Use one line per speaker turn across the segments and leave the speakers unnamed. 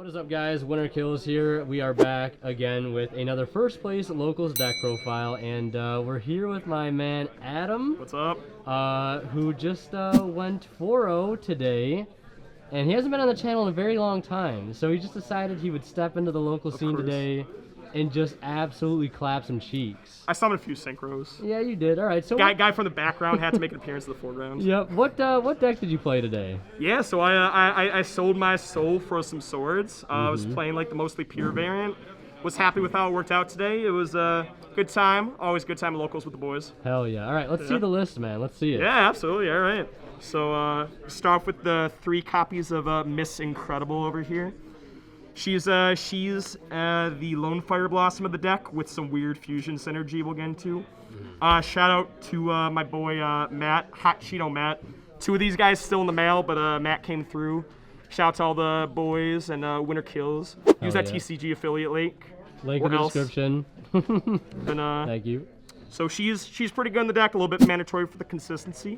What is up, guys? Winner Kills here. We are back again with another first place locals deck profile, and we're here with my man Adam.
What's up?
Who just went 4-0 today, and he hasn't been on the channel in a very long time, so he just decided he would step into the local scene today and just absolutely clap some cheeks.
I summoned a few synchros.
Yeah, you did. All right. So
guy from the background had to make an appearance in the foreground.
Yep. What deck did you play today?
Yeah, so I sold my soul for some swords. I was playing like the mostly pure variant. Was happy with how it worked out today. It was a good time. Always good time at locals with the boys.
Hell yeah. All right, let's see the list, man. Let's see it.
Yeah, absolutely. All right. So start off with the 3 copies of Miss Incredible over here. She's the lone fire blossom of the deck with some weird fusion synergy we'll get into. Shout out to my boy Matt, Hot Cheeto Matt. 2 of these guys still in the mail, but Matt came through. Shout out to all the boys and Winner Kills. Use that TCG affiliate link.
Link in the description. Thank you.
So she's pretty good in the deck, a little bit mandatory for the consistency.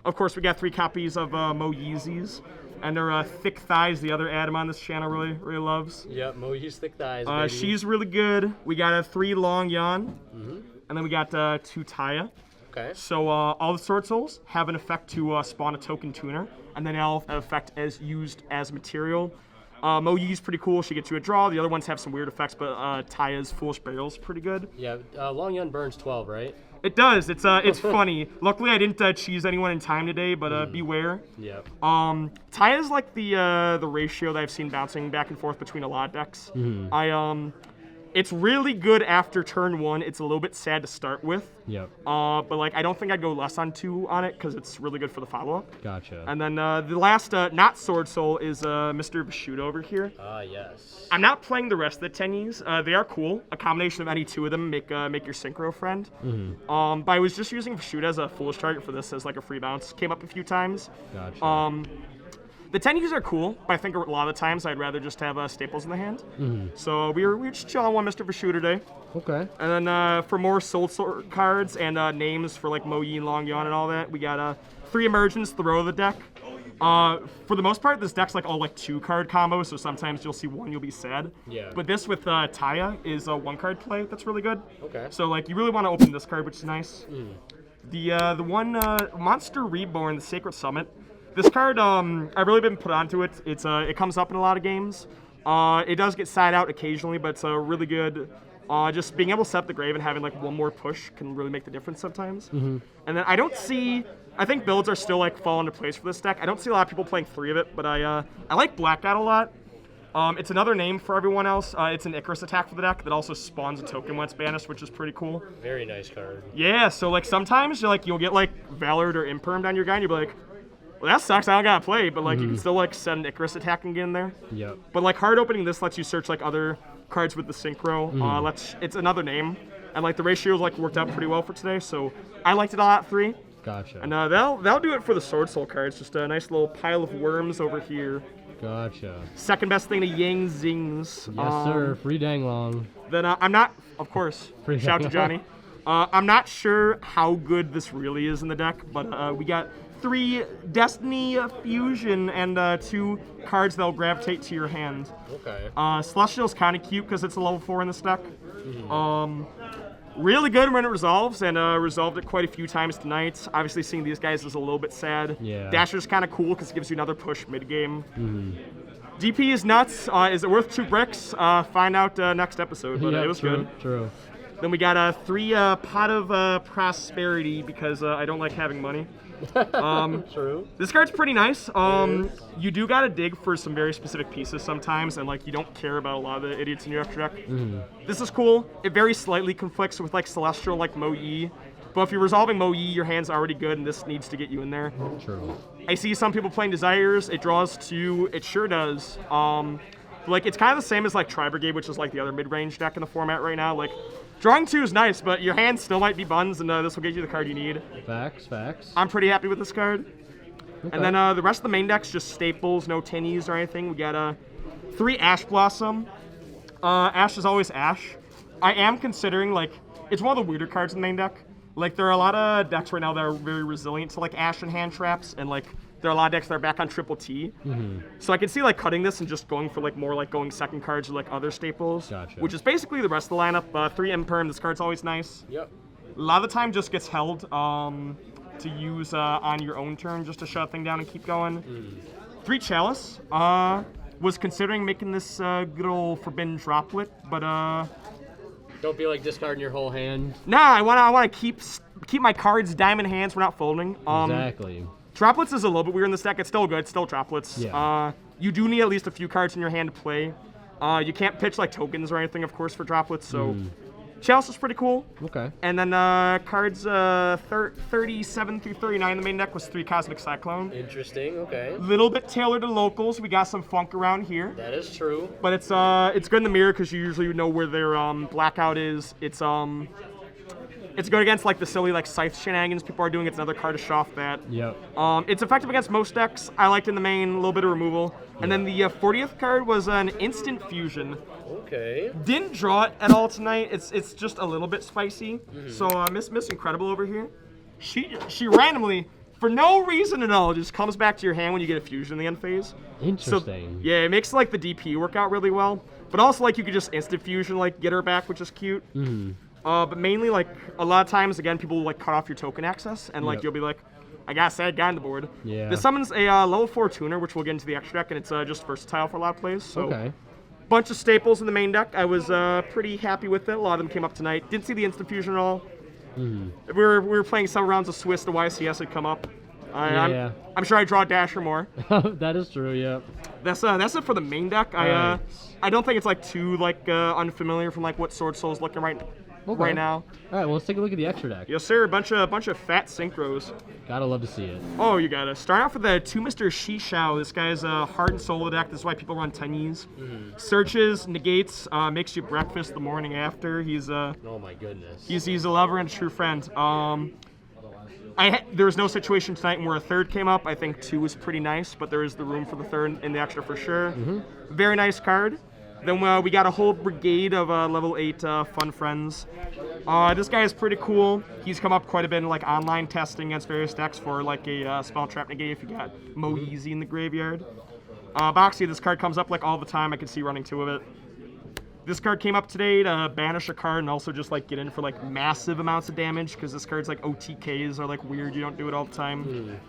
Of course, we got 3 copies of Mo Yeezys. And they're thick thighs, the other Adam on this channel really loves.
Yep, Moji's thick thighs, baby.
She's really good. We got a 3 Long Yan, and then we got 2 Taya.
Okay.
So all the Sword Souls have an effect to spawn a token tuner, and then they'll have an effect as used as material. Mo Yi's pretty cool. She gets you a draw. The other ones have some weird effects, but Taya's Foolish Barrel's pretty good.
Yeah, Long Yan burns 12, right?
It does. It's funny. Luckily, I didn't cheese anyone in time today, but beware.
Yep.
Taya's like the ratio that I've seen bouncing back and forth between a lot of decks. It's really good after turn 1. It's a little bit sad to start with.
Yep.
But like I don't think I'd go less on 2 on it because it's really good for the follow-up.
Gotcha.
And then the last not Sword Soul is Mr. Bashuda over here.
Yes.
I'm not playing the rest of the Tenyis. They are cool. A combination of any 2 of them make your synchro friend. But I was just using Bashuda as a foolish target for this as like a free bounce. Came up a few times.
Gotcha.
The Tenyis are cool, but I think a lot of the times I'd rather just have staples in the hand. So we were just chilling on Mr. Bashuda today.
Okay.
And then for more Swordsoul cards and names for like Mo Yi and Long Yan and all that, we got 3 Emergence, throw of the deck. For the most part, this deck's like all like 2-card combos, so sometimes you'll see 1, you'll be sad.
Yeah.
But this with Taya is a 1-card play that's really good.
Okay.
So like you really want to open this card, which is nice. The one Monster Reborn, the Sacred Summit. This card, I've really been put onto it. It comes up in a lot of games. It does get side out occasionally, but it's really good. Just being able to set up the grave and having like 1 more push can really make the difference sometimes. And then I think builds are still like falling into place for this deck. I don't see a lot of people playing 3 of it, but I like Blackout a lot. It's another name for everyone else. It's an Icarus attack for the deck that also spawns a token when it's banished, which is pretty cool.
Very nice card.
Yeah, so like sometimes you'll get like Valored or Impermed on your guy and you'll be like, well, that sucks, I don't gotta play, but like you can still like set an Icarus attack and get in there.
Yep.
But like hard opening this lets you search like other cards with the synchro. It's another name. And like the ratios like worked out pretty well for today, so I liked it a lot 3.
Gotcha.
And that'll do it for the Sword Soul cards. Just a nice little pile of worms over here.
Gotcha.
Second best thing to Yang Zings.
Yes, sir. Free dang long.
Then I'm not, of course, shout out to Johnny. I'm not sure how good this really is in the deck, but we got 3 Destiny Fusion and 2 cards that'll gravitate to your hand.
Okay.
Celestial's kind of cute because it's a level 4 in this deck. Really good when it resolves, and resolved it quite a few times tonight. Obviously, seeing these guys is a little bit sad.
Yeah.
Dasher's kind of cool because it gives you another push mid-game. DP is nuts. Is it worth 2 bricks? Find out next episode, but it was good.
True.
Then we got 3 Pot of Prosperity because I don't like having money.
True.
This card's pretty nice. You do gotta dig for some very specific pieces sometimes, and like you don't care about a lot of the idiots in your extra deck. This is cool. It very slightly conflicts with like Celestial, like Mo Yi. But if you're resolving Mo Yi, your hand's already good, and this needs to get you in there.
True.
I see some people playing Desires. It draws 2. It sure does. Like it's kind of the same as like Tri Brigade, which is like the other mid-range deck in the format right now. Like drawing 2 is nice, but your hand still might be buns, and this will get you the card you need.
Facts.
I'm pretty happy with this card. Okay. And then the rest of the main deck's just staples, no tinnies or anything. We got 3 Ash Blossom. Ash is always Ash. I am considering, like, it's one of the weirder cards in the main deck. Like, there are a lot of decks right now that are very resilient to, like, Ash and hand traps, and, like, There are a lot of decks that are back on triple T. So I can see like cutting this and just going for like more like going second cards or like other staples.
Gotcha.
Which is basically the rest of the lineup. 3 Imperm, this card's always nice.
Yep.
A lot of the time just gets held to use on your own turn just to shut thing down and keep going. 3 Chalice. Was considering making this good old Forbidden Droplet, but
Don't be like discarding your whole hand.
nah, I wanna keep my cards diamond hands. We're not folding.
Exactly.
Droplets is a little bit weird in this deck. It's still good. It's still droplets.
Yeah.
You do need at least a few cards in your hand to play. You can't pitch like tokens or anything, of course, for droplets. So Chalice is pretty cool.
Okay.
And then cards 37 through 39 in the main deck was 3 Cosmic Cyclone.
Interesting. Okay.
Little bit tailored to locals. We got some funk around here.
That is true.
But it's good in the mirror because you usually know where their blackout is. It's good against like the silly like scythe shenanigans people are doing. It's another card to show off that.
Yep.
It's effective against most decks. I liked in the main, a little bit of removal. And then the 40th card was an instant fusion.
Okay.
Didn't draw it at all tonight. It's just a little bit spicy. So Miss Incredible over here, she randomly, for no reason at all, just comes back to your hand when you get a fusion in the end phase.
Interesting.
So, yeah, it makes like the DP work out really well. But also like you could just instant fusion like get her back, which is cute. But mainly like a lot of times again people will like cut off your token access and like you'll be like, I got a sad guy on the board.
Yeah.
This summons a level 4 tuner, which we'll get into the extra deck, and it's just versatile for a lot of plays. So
Okay.
bunch of staples in the main deck. I was pretty happy with it. A lot of them came up tonight. Didn't see the instant fusion at all. We were playing several rounds of Swiss. The YCS had come up.
Yeah.
I'm sure I draw Dasher more.
That is true. Yep.
That's it for the main deck.
Right.
I don't think it's like too like unfamiliar from like what Swordsoul's looking right now.
All right. Well, let's take a look at the extra deck.
Yes, sir. A bunch of fat synchros.
Gotta love to see it.
Oh, you got to start off with the 2 Mr. Shishao. This guy's a heart and soul deck. This is why people run Tenyis. Searches, negates, makes you breakfast the morning after. He's
Oh my goodness.
he's a lover and a true friend. There was no situation tonight where a third came up. I think 2 was pretty nice, but there is the room for the third in the extra for sure. Very nice card. Then we got a whole brigade of level 8 fun friends. This guy is pretty cool. He's come up quite a bit in like online testing against various decks for like a spell trap negate if you got Moeezy in the graveyard. Boxy, this card comes up like all the time. I can see running 2 of it. This card came up today to banish a card and also just like get in for like massive amounts of damage because this card's like OTKs are like weird. You don't do it all the time.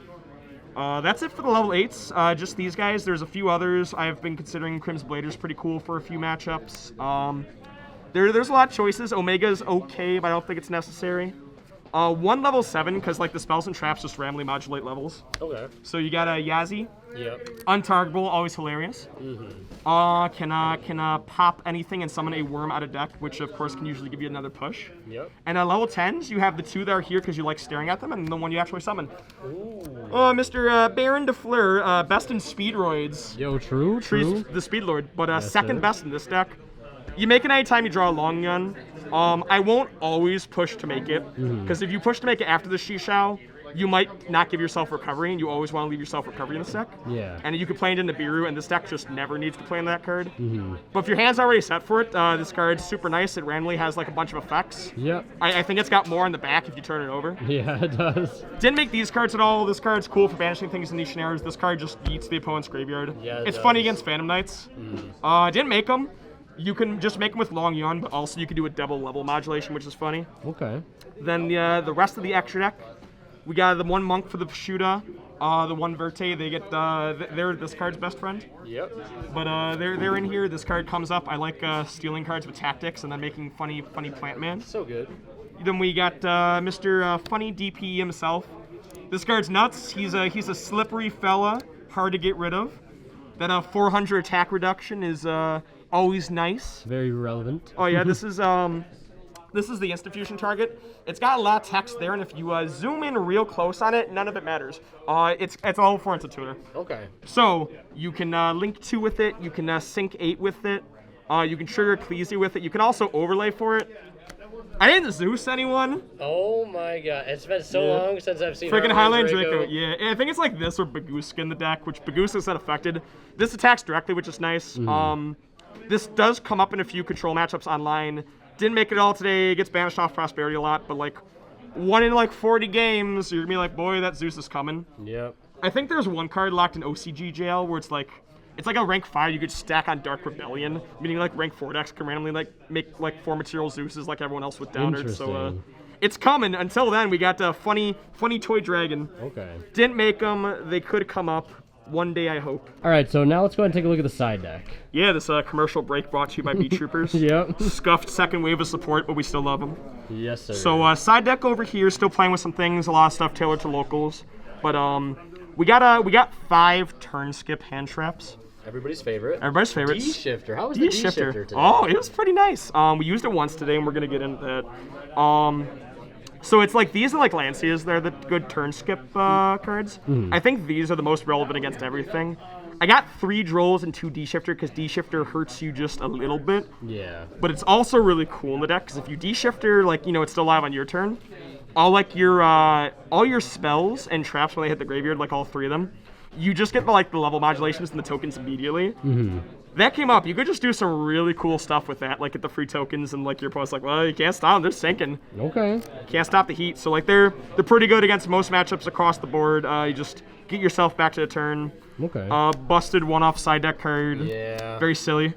That's it for the level 8s. Just these guys. There's a few others. I've been considering Crimson Blader's pretty cool for a few matchups. There's a lot of choices. Omega's okay, but I don't think it's necessary. 1 level 7, because like the spells and traps just randomly modulate levels.
Okay.
So you got a Yazi.
Yep.
Untargetable, always hilarious. Can pop anything and summon a worm out of deck, which of course can usually give you another push.
Yep.
And at level 10s, you have the 2 that are here because you like staring at them, and the one you actually summon.
Ooh.
Mr. Baron de Fleur, best in speedroids.
Yo, true.
The Speed Lord, but
Yes,
second
sir.
best in this deck. You make it anytime you draw a long gun. I won't always push to make it, because if you push to make it after the Shishao, you might not give yourself recovery, and you always want to leave yourself recovery in this deck.
Yeah.
And you can play it into Biru, and this deck just never needs to play in that card. But if your hand's already set for it, this card's super nice. It randomly has like a bunch of effects.
Yep.
I think it's got more in the back if you turn it over.
Yeah, it does.
Didn't make these cards at all. This card's cool for banishing things in these scenarios. This card just eats the opponent's graveyard.
Yeah, it
it's
does.
funny against Phantom Knights. Didn't make them. You can just make them with Long Yun, but also you can do a double level modulation, which is funny.
Okay.
Then the rest of the extra deck, we got the 1 Monk for the Prosciutto, the 1 Verte. They get they're this card's best friend.
Yep.
But they're in here. This card comes up. I like stealing cards with tactics and then making funny Plant Man.
So good.
Then we got Mr. Funny DP himself. This card's nuts. He's a slippery fella, hard to get rid of. That 400 attack reduction is always nice.
Very relevant.
Oh yeah, this is the instant fusion target. It's got a lot of text there, and if you zoom in real close on it, none of it matters. It's a level 4 instant tutor.
Okay.
So you can link 2 with it. You can sync 8 with it. You can trigger Ecclesia with it. You can also overlay for it. I didn't Zeus anyone.
Oh my god, it's been so long since I've seen
Freaking
Highland
Highland Draco. Yeah, and I think it's like this or Baguska in the deck, which Baguska is not affected. This attacks directly, which is nice. This does come up in a few control matchups online. Didn't make it all today. It gets banished off Prosperity a lot, but like 1 in like 40 games, you're gonna be like, boy, that Zeus is coming.
Yep.
I think there's one card locked in OCG jail where it's like a rank 5 you could stack on Dark Rebellion, meaning like rank 4 decks can randomly like make like 4 material Zeuses like everyone else with Downers. So it's coming. Until then, we got a funny toy dragon.
Okay.
Didn't make them. They could come up one day, I hope.
All right, so now let's go ahead and take a look at the side deck.
Yeah, this commercial break brought to you by Beat Troopers.
Yep.
Scuffed second wave of support, but we still love them.
Yes, sir.
So side deck over here, still playing with some things, a lot of stuff tailored to locals. But we got 5 turn skip hand traps.
Everybody's favorite.
Everybody's favorite.
D-shifter. How was the D-shifter today?
Oh, it was pretty nice. We used it once today, and we're gonna get into that. So it's like these are like Lancias. They're the good turn skip cards. I think these are the most relevant against everything. I got 3 Drolls and 2 D-shifter because D-shifter hurts you just a little bit.
Yeah.
But it's also really cool in the deck because if you D-shifter, like it's still live on your turn. All your spells and traps when they hit the graveyard, like all 3 of them, you just get the level modulations and the tokens immediately. That came up. You could just do some really cool stuff with that, like get the free tokens and like your opponent's like, well, you can't stop them, they're sinking.
Okay.
Can't stop the heat. So like they're pretty good against most matchups across the board. You just get yourself back to the turn.
Okay.
Busted one-off side deck card.
Yeah.
Very silly.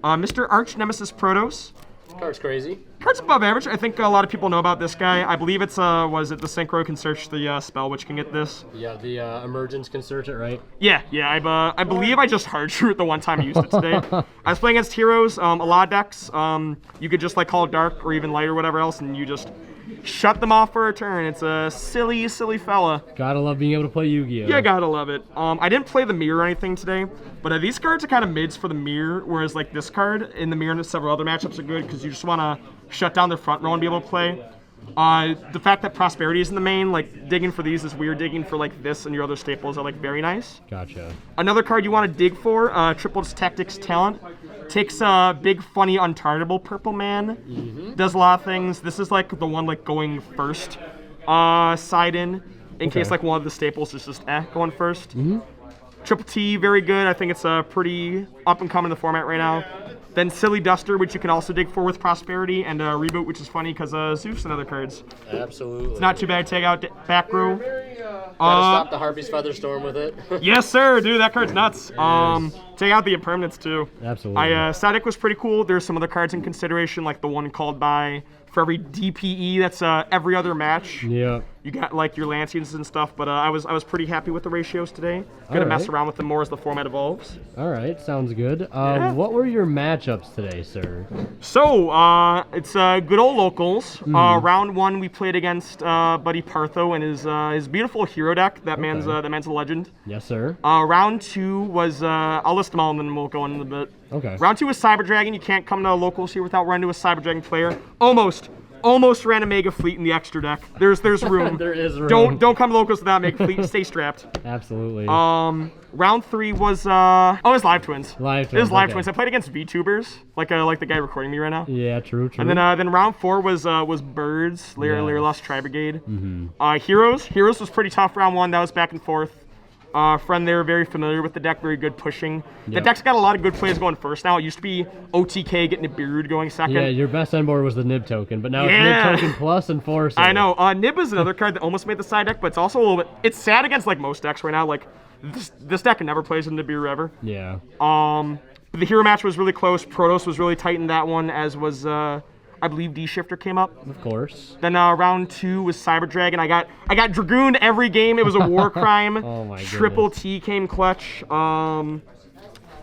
Mr. Arch Nemesis Protos.
Card's crazy.
Card's above average. I think a lot of people know about this guy. I believe it's was it the Synchro can search the spell, which can get this.
Yeah, the Emergence can search it, right?
Yeah. I believe I just hard drew it the one time I used it today. I was playing against heroes, a lot of decks. You could just like call dark or even light or whatever else, and you just shut them off for a turn. It's a silly fella.
Gotta love being able to play Yu-Gi-Oh!
Yeah, gotta love it. I didn't play the mirror or anything today, but these cards are kind of mids for the mirror, whereas like this card in the mirror and several other matchups are good because you just want to shut down their front row and be able to play. The fact that Prosperity is in the main, like digging for these is weird. Digging for like this and your other staples are like very nice.
Gotcha.
Another card you want to dig for, Triple Tactics Talent. Takes a big, funny, untargetable purple man. Does a lot of things. This is like the one like going first side in case like one of the staples is just going first. Triple T, very good. I think it's pretty up and coming in the format right now. Then Silly Duster, which you can also dig for with Prosperity, and Reboot, which is funny because Zeus and other cards.
Absolutely.
It's not too bad to take out back row.
Gotta stop the Harpy's Feather Storm with it.
Yes, sir, dude, that card's nuts. Take out the impermanence too.
Absolutely.
Static was pretty cool. There's some other cards in consideration, like the one called by for every DPE. That's every other match.
Yeah.
You got like your Lancians and stuff, but I was pretty happy with the ratios today. Gonna mess around with them more as the format evolves.
All right, sounds good.
Yeah.
What were your matchups today, sir?
So it's good old locals. Round 1 we played against Buddy Partho and his beautiful hero deck. That man's a legend.
Yes, sir.
Round 2 was I'll list them all and then we'll go in a bit.
Okay.
Round 2 was Cyber Dragon. You can't come to locals here without running to a Cyber Dragon player. Almost ran a Mega Fleet in the extra deck. There's room.
There is room.
Don't come to locals without Mega Fleet. Stay strapped.
Absolutely.
Round 3 was it was Live Twins.
Live Twins.
It was Live Twins. I played against VTubers, like the guy recording me right now.
Yeah, true.
And then round 4 was Birds, Lyra Lost Tri Brigade. Heroes was pretty tough round 1. That was back and forth. Friend there, very familiar with the deck, very good pushing. The deck's got a lot of good plays going first now. It used to be OTK getting a Beard going second.
Yeah, your best end board was the Nib token, but now it's Nib token plus Enforcer.
I know. Nib is another card that almost made the side deck, but it's also a little bit. It's sad against like most decks right now. Like this deck never plays into Beard ever.
Yeah.
The hero match was really close. Protoss was really tight in that one, as was I believe D-Shifter came up.
Of course.
Then round 2 was Cyber Dragon. I got Dragooned every game. It was a war crime.
Oh my goodness.
Triple T came clutch.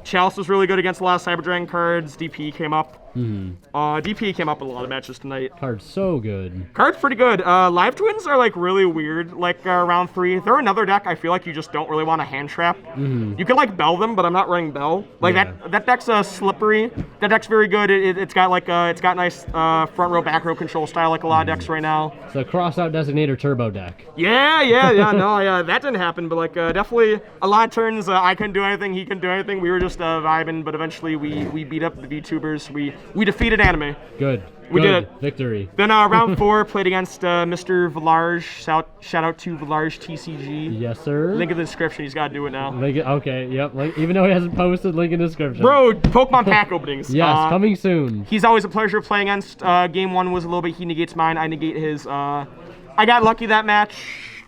Chalice was really good against a lot of Cyber Dragon cards. DP came up. DP came up in a lot of matches tonight.
Card's so good.
Card's pretty good. Live Twins are like really weird. Like round 3, they're another deck I feel like you just don't really want to hand trap. You can like Bell them, but I'm not running Bell. Like that deck's slippery. That deck's very good. It's got nice front row, back row control style like a lot of decks right now.
It's a cross out designator turbo deck.
Yeah. That didn't happen, but like definitely a lot of turns. I couldn't do anything. He couldn't do anything. We were just vibing, but eventually we beat up the VTubers. We defeated Anime.
Good.
We did it.
Victory.
Then round 4 played against Mr. Valarge. Shout out to Valarge TCG.
Yes, sir.
Link in the description. He's got to do it now.
Okay. Yep. Even though he hasn't posted, link in the description.
Bro, Pokemon pack openings.
Yes, coming soon.
He's always a pleasure playing against. Game 1 was a little bit. He negates mine. I negate his. I got lucky that match.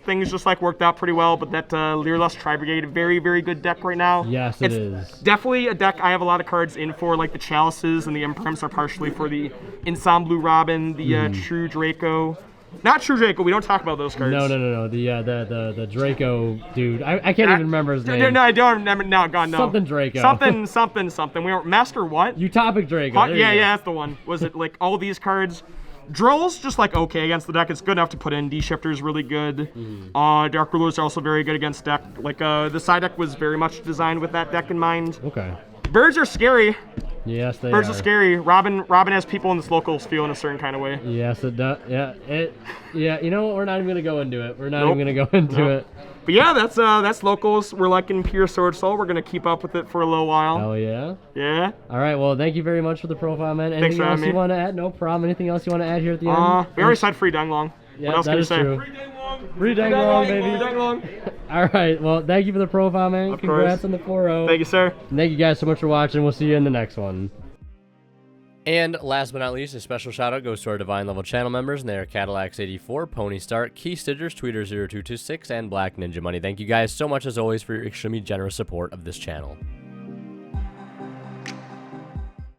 things just like worked out pretty well. But that Leerlust Tri-Brigade, very, very good deck right now.
Yes, it is.
Definitely a deck I have a lot of cards in for, like the Chalices and the Imprims are partially for the Ensemble Robin, the True Draco. Not True Draco, we don't talk about those cards.
No. The Draco dude. I can't even remember his name.
No, I don't remember. No, God, no.
Something Draco.
Something. We were Master what?
Utopic Draco.
Yeah, that's the one. Was it like all these cards? Drill's just like okay against the deck. It's good enough to put in. D-Shifter's really good. Dark Rulers are also very good against deck. Like the side deck was very much designed with that deck in mind.
Okay.
Birds are scary.
Yes, they
Birds
are.
are scary. Robin has people in this locals feel in a certain kind of way.
Yes, it does. Yeah, you know what? We're not even gonna go into it. We're not even gonna go into it.
But yeah, that's locals. We're liking pure Swordsoul. We're gonna keep up with it for a little while.
Oh yeah.
Yeah.
All right. Well, thank you very much for the profile, man. Anything else you want to add? No problem. Anything else you want to add here at the end?
We already said free Danglong.
Yeah,
what else
that
can you
is
say?
true. Free Danglong, baby.
Free Danglong.
All right. Well, thank you for the profile, man.
Of
Congrats
course.
on the 4-0.
Thank you, sir.
And thank you guys so much for watching. We'll see you in the next one. And last but not least, a special shout out goes to our Divine Level channel members, and they are Cadillacs84, Pony Start, Key Stitchers, Tweeter0226, and Black Ninja Money. Thank you guys so much as always for your extremely generous support of this channel.